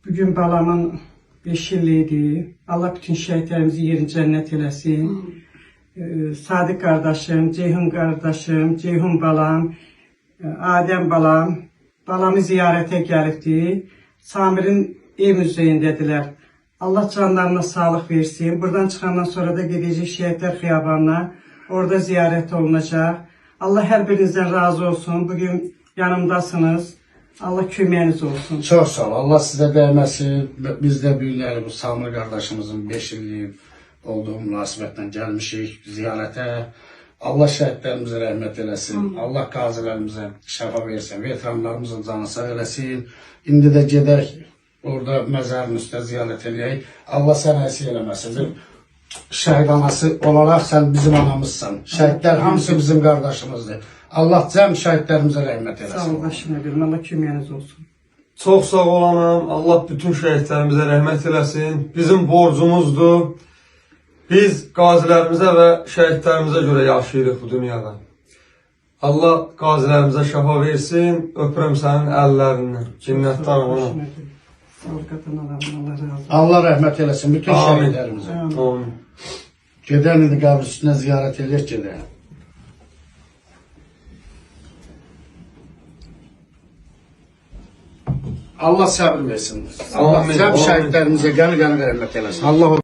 Bugün balamın 5 illiğiydi. Allah bütün şehitlerimizi yerini cennet eləsin. Sadık kardeşim, Ceyhun kardeşim, Ceyhun balam, Adem balam, balamı ziyarete gelipti. Samir'in ev müzeyindediler. Allah canlarına sağlık versin. Buradan çıkandan sonra da gidecek şehitler xiyabanına. Orada ziyaret olunacak. Allah her birinizden razı olsun. Bugün yanımdasınız. Allah köməyiniz olsun. Çok sağ ol. Allah size değmesin. Biz de büyükleri bu Samir kardeşimizin 5 illiği olduğu münasibetle gelmişik ziyarete. Allah şəhidlərimizə rəhmət eləsin. Allah qazilərimizə şəfa versin. Veteranlarımızın canı sağ eləsin. İndi də gedək orada məzarın üstə ziyarət eləyək. Allah sənə əsir eləməsin. Bir şəhid anası olaraq sən bizim anamızsan. Şəhidlər hamısı bizim qardaşımızdır. Allah cəm şəhidlərimizə rəhmət eləsin. Sağ ol başına verin. Allah köməyiniz olsun. Çox sağ olanım. Allah bütün şəhidlərimizə rəhmət eləsin. Bizim borcumuzdur. Biz qazilərimizə və şəhidlərimizə görə yaşayırıq bu dünyada. Allah qazilərimizə şəfa versin. Öpürəm sənin əllərindən. Cinnətdən ona. Sağlıqatan alalım. Allah razı olsun. Allah rəhmət eləsin bütün Amin. şəhidlərimizə. Amin. Gedək indi qəbr üstünə ziyarət eləyək gedək. Allah səbir versin. Allah Amin. cəm Amin. şəhidlərimizə gəlir rəhmət eləsin. Allah